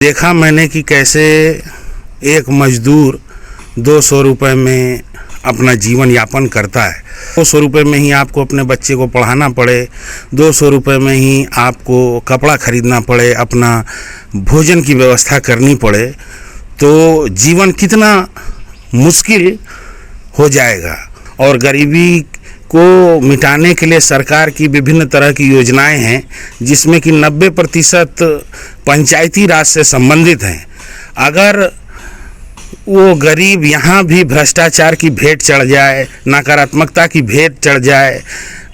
देखा मैंने कि कैसे एक मजदूर 200 रुपये में अपना जीवन यापन करता है। 200 रुपये में ही आपको अपने बच्चे को पढ़ाना पड़े, 200 रुपये में ही आपको कपड़ा खरीदना पड़े, अपना भोजन की व्यवस्था करनी पड़े, तो जीवन कितना मुश्किल हो जाएगा। और गरीबी को मिटाने के लिए सरकार की विभिन्न तरह की योजनाएं हैं, जिसमें कि 90% पंचायती राज से संबंधित हैं। अगर वो गरीब यहाँ भी भ्रष्टाचार की भेंट चढ़ जाए, नकारात्मकता की भेंट चढ़ जाए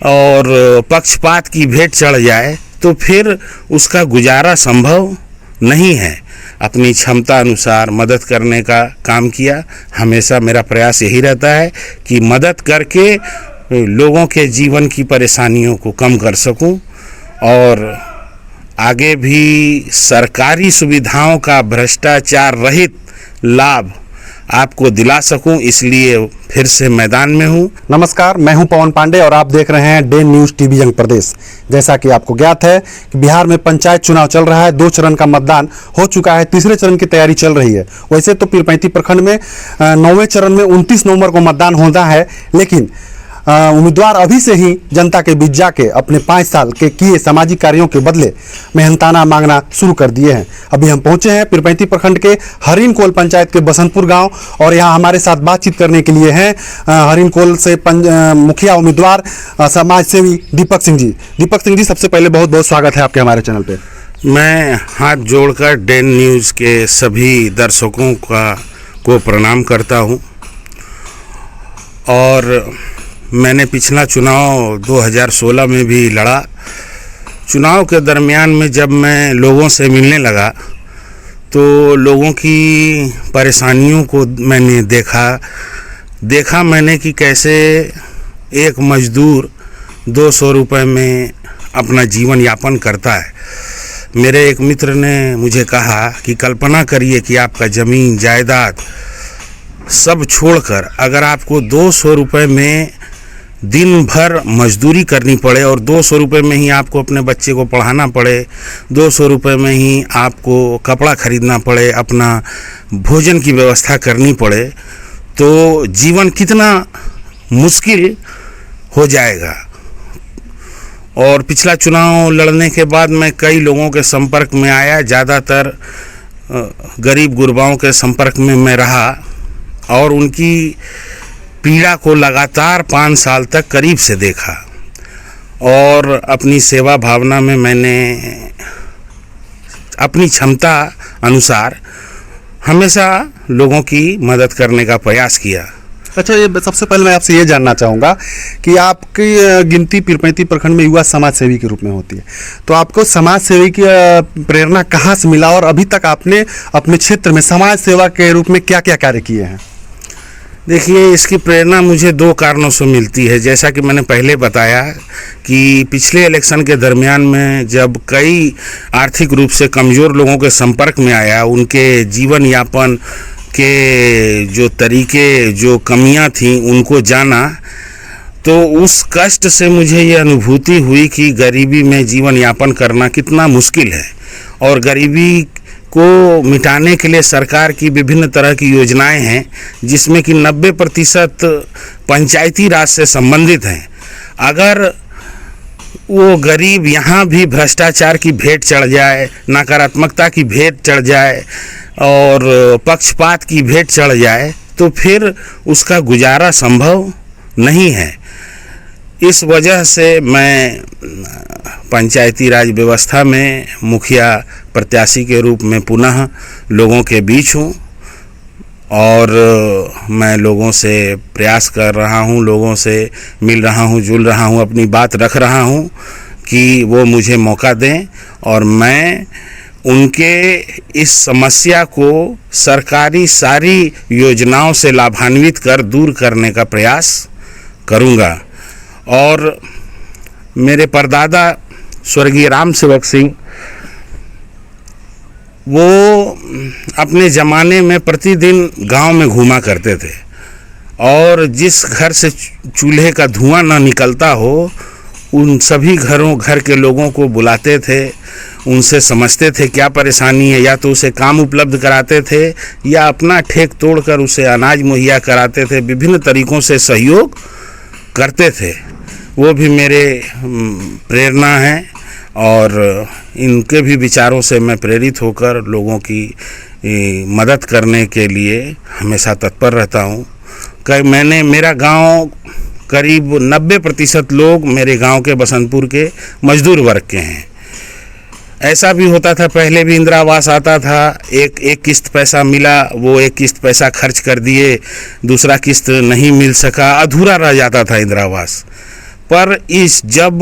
और पक्षपात की भेंट चढ़ जाए, तो फिर उसका गुजारा संभव नहीं है। अपनी क्षमता अनुसार मदद करने का काम किया। हमेशा मेरा प्रयास यही रहता है कि मदद करके लोगों के जीवन की परेशानियों को कम कर सकूं और आगे भी सरकारी सुविधाओं का भ्रष्टाचार रहित लाभ आपको दिला सकूं, इसलिए फिर से मैदान में हूं। नमस्कार, मैं हूं पवन पांडे और आप देख रहे हैं डे न्यूज़ टीवी जंग प्रदेश। जैसा कि आपको ज्ञात है कि बिहार में पंचायत चुनाव चल रहा है। 2 चरण का मतदान हो चुका है, तीसरे चरण की तैयारी चल रही है। वैसे तो पीरपैंती प्रखंड में 9वें चरण में 29 नवंबर को मतदान होना है, लेकिन उम्मीदवार अभी से ही जनता के बीच जाके अपने 5 साल के किए सामाजिक कार्यों के बदले मेहनताना मांगना शुरू कर दिए हैं। अभी हम पहुंचे हैं पीरपैंती प्रखंड के हरिनकोल पंचायत के बसंतपुर गांव और यहां हमारे साथ बातचीत करने के लिए हैं हरिनकोल से मुखिया उम्मीदवार समाज सेवी दीपक सिंह जी। दीपक सिंह जी, सबसे पहले बहुत बहुत स्वागत है आपके हमारे चैनल पे। मैं हाथ जोड़कर डे न्यूज़ के सभी दर्शकों को प्रणाम करता हूं। और मैंने पिछला चुनाव 2016 में भी लड़ा। चुनाव के दरमियान में जब मैं लोगों से मिलने लगा तो लोगों की परेशानियों को मैंने देखा मैंने कि कैसे एक मजदूर 200 रुपये में अपना जीवन यापन करता है। मेरे एक मित्र ने मुझे कहा कि कल्पना करिए कि आपका ज़मीन जायदाद सब छोड़कर अगर आपको 200 रुपये में दिन भर मजदूरी करनी पड़े और 200 रुपये में ही आपको अपने बच्चे को पढ़ाना पड़े, 200 रुपये में ही आपको कपड़ा खरीदना पड़े, अपना भोजन की व्यवस्था करनी पड़े, तो जीवन कितना मुश्किल हो जाएगा। और पिछला चुनाव लड़ने के बाद मैं कई लोगों के संपर्क में आया, ज़्यादातर गरीब गुरबाओं के संपर्क में मैं रहा और उनकी पीड़ा को लगातार 5 साल तक करीब से देखा। और अपनी सेवा भावना में मैंने अपनी क्षमता अनुसार हमेशा लोगों की मदद करने का प्रयास किया। अच्छा, ये सबसे पहले मैं आपसे ये जानना चाहूँगा कि आपकी गिनती पीरपैंती प्रखंड में युवा समाज सेवी के रूप में होती है, तो आपको समाज सेवी की प्रेरणा कहाँ से मिला और अभी तक आपने अपने क्षेत्र में समाज सेवा के रूप में क्या क्या कार्य किए हैं? देखिए, इसकी प्रेरणा मुझे 2 कारणों से मिलती है। जैसा कि मैंने पहले बताया कि पिछले इलेक्शन के दरमियान में जब कई आर्थिक रूप से कमज़ोर लोगों के संपर्क में आया, उनके जीवन यापन के जो तरीके, जो कमियां थीं, उनको जाना, तो उस कष्ट से मुझे ये अनुभूति हुई कि गरीबी में जीवन यापन करना कितना मुश्किल है। और गरीबी को मिटाने के लिए सरकार की विभिन्न तरह की योजनाएं हैं, जिसमें कि 90% पंचायती राज से संबंधित हैं। अगर वो गरीब यहाँ भी भ्रष्टाचार की भेंट चढ़ जाए, नकारात्मकता की भेंट चढ़ जाए और पक्षपात की भेंट चढ़ जाए, तो फिर उसका गुजारा संभव नहीं है। इस वजह से मैं पंचायती राज व्यवस्था में मुखिया प्रत्याशी के रूप में पुनः लोगों के बीच हूँ और मैं लोगों से प्रयास कर रहा हूँ, लोगों से मिल रहा हूँ, जुल रहा हूँ, अपनी बात रख रहा हूँ कि वो मुझे मौका दें और मैं उनके इस समस्या को सरकारी सारी योजनाओं से लाभान्वित कर दूर करने का प्रयास करूँगा। और मेरे परदादा स्वर्गीय राम सेवक सिंह, वो अपने ज़माने में प्रतिदिन गांव में घूमा करते थे और जिस घर से चूल्हे का धुआं ना निकलता हो, उन सभी घर के लोगों को बुलाते थे, उनसे समझते थे क्या परेशानी है, या तो उसे काम उपलब्ध कराते थे या अपना ठेक तोड़कर उसे अनाज मुहैया कराते थे, विभिन्न तरीक़ों से सहयोग करते थे। वो भी मेरे प्रेरणा हैं और इनके भी विचारों से मैं प्रेरित होकर लोगों की मदद करने के लिए हमेशा तत्पर रहता हूँ। मेरा गांव करीब 90% लोग मेरे गांव के बसंतपुर के मजदूर वर्ग के हैं। ऐसा भी होता था, पहले भी इंदिरा आवास आता था, एक किस्त पैसा मिला, वो एक किस्त पैसा खर्च कर दिए, दूसरा किस्त नहीं मिल सका, अधूरा रह जाता था इंदिरा आवास। पर जब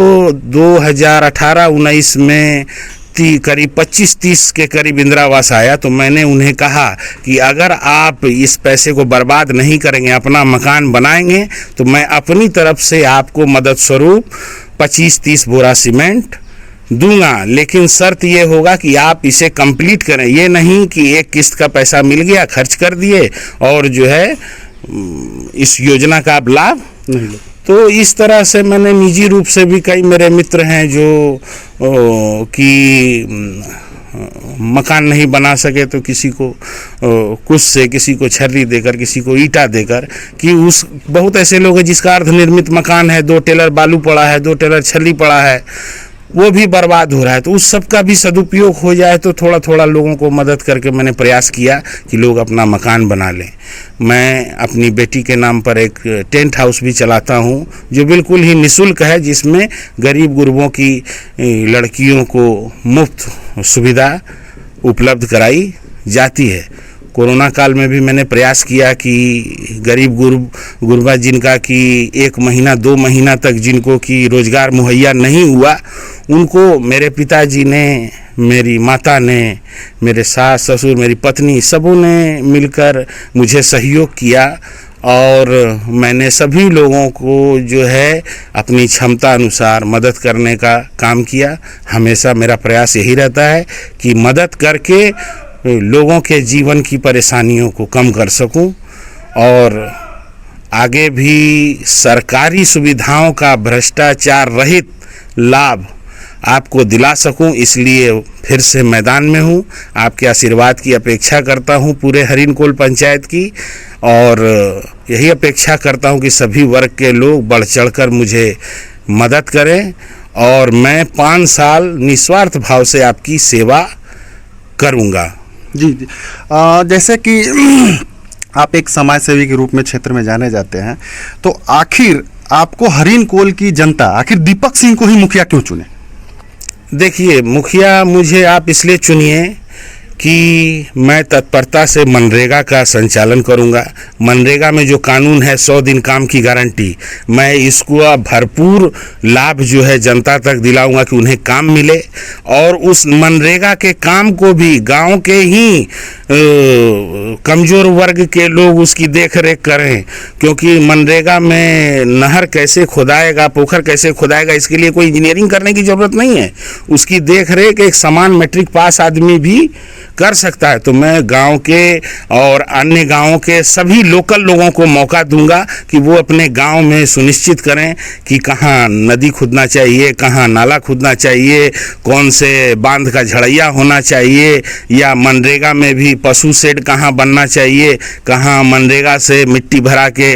2018-19 में करीब 25-30 के करीब इंदिरा आवास आया, तो मैंने उन्हें कहा कि अगर आप इस पैसे को बर्बाद नहीं करेंगे, अपना मकान बनाएंगे, तो मैं अपनी तरफ से आपको मदद स्वरूप 25-30 बोरा सीमेंट दूंगा, लेकिन शर्त ये होगा कि आप इसे कंप्लीट करें। ये नहीं कि एक किस्त का पैसा मिल गया, खर्च कर दिए और जो है इस योजना का आप लाभ नहीं लो। तो इस तरह से मैंने निजी रूप से भी, कई मेरे मित्र हैं जो कि मकान नहीं बना सके तो किसी को कुछ से, किसी को छर्री देकर, किसी को ईंटा देकर, कि बहुत ऐसे लोग हैं जिसका अर्धनिर्मित मकान है, 2 टेलर बालू पड़ा है, 2 टेलर छल्ली पड़ा है, वो भी बर्बाद हो रहा है। तो उस सब का भी सदुपयोग हो जाए, तो थोड़ा थोड़ा लोगों को मदद करके मैंने प्रयास किया कि लोग अपना मकान बना लें। मैं अपनी बेटी के नाम पर एक टेंट हाउस भी चलाता हूं, जो बिल्कुल ही निःशुल्क है, जिसमें गरीब गुरबों की लड़कियों को मुफ्त सुविधा उपलब्ध कराई जाती है। कोरोना काल में भी मैंने प्रयास किया कि गरीब गुरबा जिनका कि 1 महीना 2 महीना तक जिनको कि रोज़गार मुहैया नहीं हुआ, उनको मेरे पिताजी ने, मेरी माता ने, मेरे सास ससुर, मेरी पत्नी, सबों ने मिलकर मुझे सहयोग किया और मैंने सभी लोगों को जो है अपनी क्षमता अनुसार मदद करने का काम किया। हमेशा मेरा प्रयास यही रहता है कि मदद करके लोगों के जीवन की परेशानियों को कम कर सकूं और आगे भी सरकारी सुविधाओं का भ्रष्टाचार रहित लाभ आपको दिला सकूं। इसलिए फिर से मैदान में हूं, आपके आशीर्वाद की अपेक्षा करता हूं पूरे हरिनकोल पंचायत की, और यही अपेक्षा करता हूं कि सभी वर्ग के लोग बढ़ चढ़कर मुझे मदद करें और मैं 5 साल निस्वार्थ भाव से आपकी सेवा करूंगा। जी जी, जैसे कि आप एक समाज सेवी के रूप में क्षेत्र में जाने जाते हैं, तो आखिर आपको हरिनकोल की जनता आखिर दीपक सिंह को ही मुखिया क्यों चुने? देखिए, मुखिया मुझे आप इसलिए चुनिए कि मैं तत्परता से मनरेगा का संचालन करूंगा। मनरेगा में जो कानून है 100 दिन काम की गारंटी, मैं इसको भरपूर लाभ जो है जनता तक दिलाऊंगा कि उन्हें काम मिले, और उस मनरेगा के काम को भी गांव के ही कमज़ोर वर्ग के लोग उसकी देख रेख करें, क्योंकि मनरेगा में नहर कैसे खुदाएगा, पोखर कैसे खुदाएगा, इसके लिए कोई इंजीनियरिंग करने की ज़रूरत नहीं है। उसकी देख रेख एक समान मैट्रिक पास आदमी भी कर सकता है। तो मैं गांव के और अन्य गांवों के सभी लोकल लोगों को मौका दूंगा कि वो अपने गांव में सुनिश्चित करें कि कहाँ नदी खुदना चाहिए, कहाँ नाला खुदना चाहिए, कौन से बांध का झड़ैया होना चाहिए, या मनरेगा में भी पशु शेड कहाँ बनना चाहिए, कहाँ मनरेगा से मिट्टी भरा के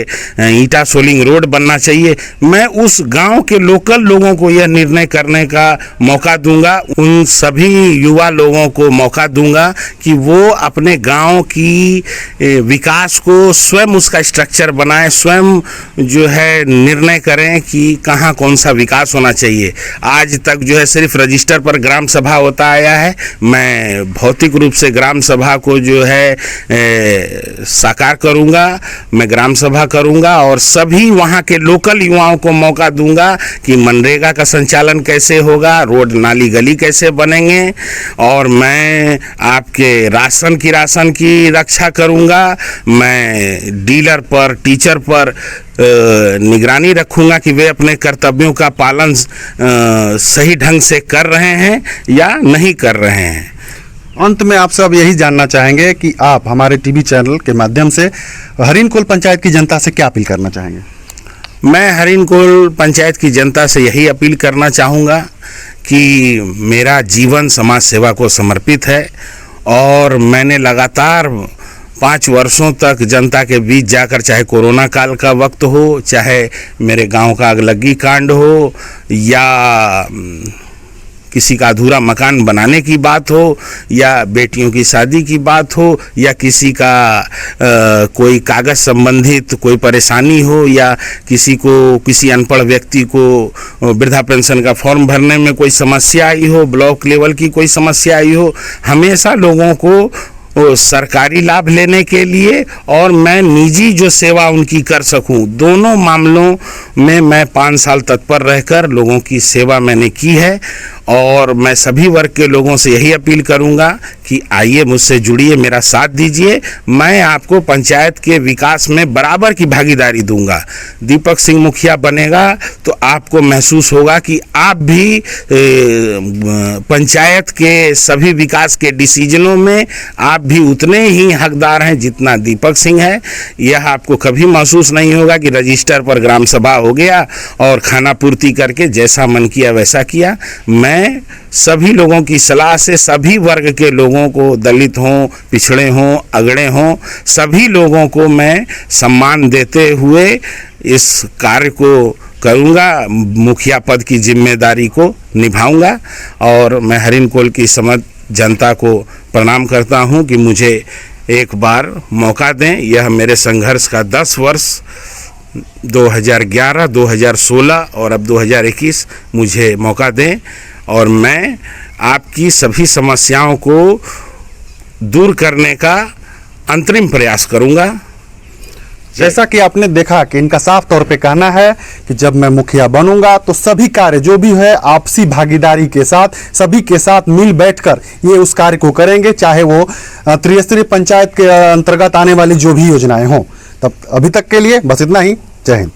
ईंटा सोलिंग रोड बनना चाहिए। मैं उस गांव के लोकल लोगों को यह निर्णय करने का मौका दूंगा, उन सभी युवा लोगों को मौका दूंगा कि वो अपने गांव की विकास को स्वयं उसका स्ट्रक्चर बनाएं, स्वयं जो है निर्णय करें कि कहाँ कौन सा विकास होना चाहिए। आज तक जो है सिर्फ रजिस्टर पर ग्राम सभा होता आया है। मैं भौतिक रूप से ग्राम सभा को जो है साकार करूंगा, मैं ग्राम सभा करूंगा और सभी वहाँ के लोकल युवाओं को मौका दूंगा कि मनरेगा का संचालन कैसे होगा, रोड नाली गली कैसे बनेंगे, और मैं आपके राशन की रक्षा करूंगा। मैं डीलर पर, टीचर पर निगरानी रखूंगा कि वे अपने कर्तव्यों का पालन सही ढंग से कर रहे हैं या नहीं कर रहे हैं। अंत में आपसे अब यही जानना चाहेंगे कि आप हमारे टीवी चैनल के माध्यम से हरिनकोल पंचायत की जनता से क्या अपील करना चाहेंगे? मैं हरिनकोल पंचायत की जनता से यही अपील करना चाहूँगा कि मेरा जीवन समाज सेवा को समर्पित है और मैंने लगातार 5 वर्षों तक जनता के बीच जाकर, चाहे कोरोना काल का वक्त हो, चाहे मेरे गांव का अगलगी कांड हो, या किसी का अधूरा मकान बनाने की बात हो, या बेटियों की शादी की बात हो, या किसी का कोई कागज़ संबंधित कोई परेशानी हो, या किसी अनपढ़ व्यक्ति को वृद्धा पेंशन का फॉर्म भरने में कोई समस्या आई हो, ब्लॉक लेवल की कोई समस्या आई हो, हमेशा लोगों को सरकारी लाभ लेने के लिए और मैं निजी जो सेवा उनकी कर सकूं, दोनों मामलों में मैं 5 साल तत्पर रहकर लोगों की सेवा मैंने की है। और मैं सभी वर्ग के लोगों से यही अपील करूंगा कि आइए, मुझसे जुड़िए, मेरा साथ दीजिए। मैं आपको पंचायत के विकास में बराबर की भागीदारी दूंगा। दीपक सिंह मुखिया बनेगा तो आपको महसूस होगा कि आप भी पंचायत के सभी विकास के डिसीजनों में आप भी उतने ही हकदार हैं जितना दीपक सिंह है। यह आपको कभी महसूस नहीं होगा कि रजिस्टर पर ग्राम सभा हो गया और खाना पूर्ति करके जैसा मन किया वैसा किया। मैं सभी लोगों की सलाह से सभी वर्ग के लोगों को, दलित हों, पिछड़े हों, अगड़े हों, सभी लोगों को मैं सम्मान देते हुए इस कार्य को करूंगा, मुखिया पद की जिम्मेदारी को निभाऊंगा। और मैं हरिनकोल की समस्त जनता को प्रणाम करता हूं कि मुझे एक बार मौका दें। यह मेरे संघर्ष का 10 वर्ष 2011, 2016 और अब 2021 मुझे मौका दें और मैं आपकी सभी समस्याओं को दूर करने का अंतरिम प्रयास करूंगा। जैसा कि आपने देखा कि इनका साफ तौर पे कहना है कि जब मैं मुखिया बनूंगा तो सभी कार्य जो भी है आपसी भागीदारी के साथ, सभी के साथ मिल बैठकर ये उस कार्य को करेंगे, चाहे वो त्रिस्तरीय पंचायत के अंतर्गत आने वाली जो भी योजनाएं हों। तब अभी तक के लिए बस इतना ही। जय हिंद।